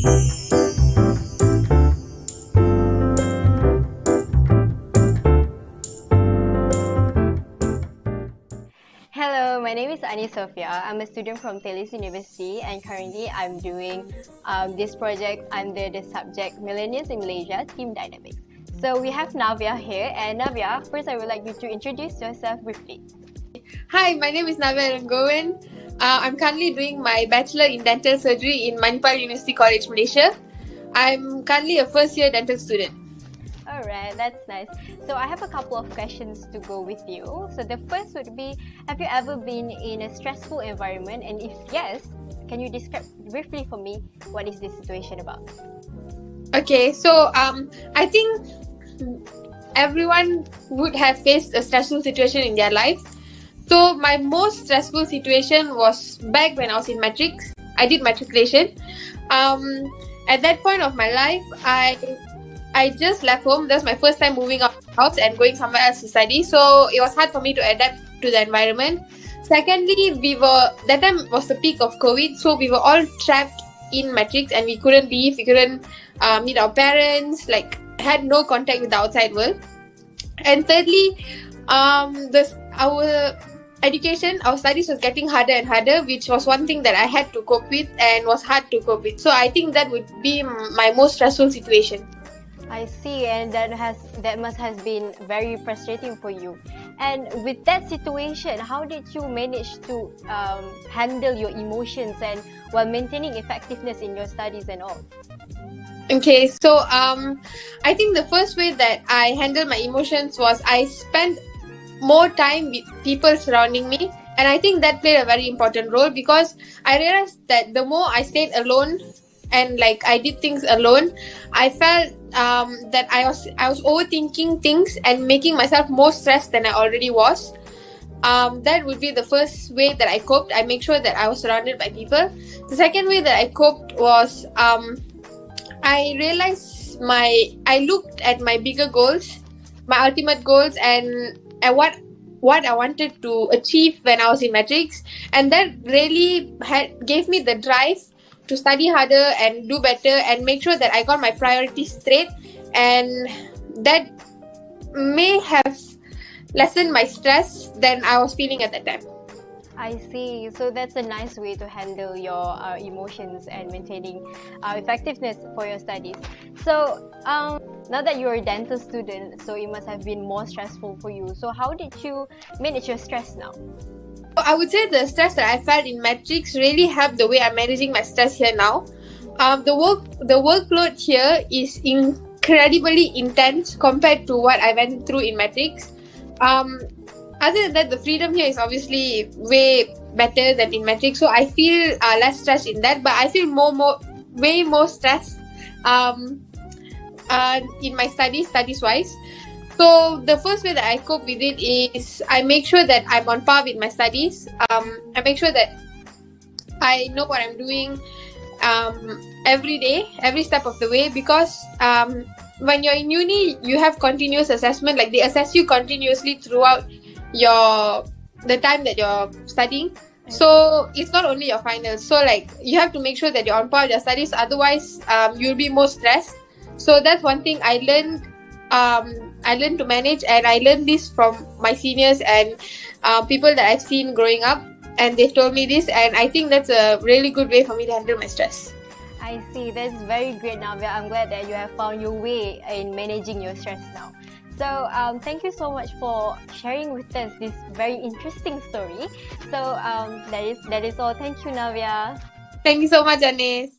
Hello, my name is Ani Sofia. I'm a student from Telis University and currently I'm doing this project under the subject Millennials in Malaysia, Team Dynamics. So we have Navya here, and Navya, first I would like you to introduce yourself briefly. Hi, my name is Navya Rangovan. I'm currently doing my Bachelor in Dental Surgery in Manipal University College, Malaysia. I'm currently a first year dental student. Alright, that's nice. So I have a couple of questions to go with you. So the first would be, have you ever been in a stressful environment? And if yes, can you describe briefly for me what is this situation about? Okay, so I think everyone would have faced a stressful situation in their life. So my most stressful situation was back when I was in matrics. I did matriculation. At that point of my life, I just left home. That was my first time moving out of the house and going somewhere else to study. So it was hard for me to adapt to the environment. Secondly, that time was the peak of COVID. So we were all trapped in matrix and we couldn't leave. We couldn't meet our parents, had no contact with the outside world. And thirdly, our education, our studies was getting harder and harder, which was one thing that I had to cope with and was hard to cope with. So I think that would be my most stressful situation. I see, and that must have been very frustrating for you. And with that situation, how did you manage to handle your emotions and while maintaining effectiveness in your studies and all? Okay, so I think the first way that I handled my emotions was I spent more time with people surrounding me, and I think that played a very important role because I realized that the more I stayed alone and I did things alone, I felt that I was overthinking things and making myself more stressed than I already was. That would be the first way that I coped. I make sure that I was surrounded by people. The second way that I coped was I realized I looked at my bigger goals, my ultimate goals, and what I wanted to achieve when I was in matrix, and that really gave me the drive to study harder and do better and make sure that I got my priorities straight, and that may have lessened my stress than I was feeling at that time. I see. So that's a nice way to handle your emotions and maintaining effectiveness for your studies. So now that you're a dental student, so it must have been more stressful for you. So how did you manage your stress now? I would say the stress that I felt in matrix really helped the way I'm managing my stress here now. The workload here is incredibly intense compared to what I went through in matrix. Other than that, the freedom here is obviously way better than in matrix, so I feel less stressed in that. But I feel way more stressed in my studies wise. So the first way that I cope with it is I make sure that I'm on par with my studies. I make sure that I know what I'm doing every day, every step of the way, because when you're in uni, you have continuous assessment. They assess you continuously throughout the time that you're studying. So it's not only your finals. So you have to make sure that you're on par with your studies. Otherwise, you'll be more stressed. So that's one thing I learned. I learned to manage, and I learned this from my seniors and people that I've seen growing up, and they've told me this, and I think that's a really good way for me to handle my stress. I see. That's very great, Navya. I'm glad that you have found your way in managing your stress now. So thank you so much for sharing with us this very interesting story. So that is all. Thank you, Navya. Thank you so much, Anis.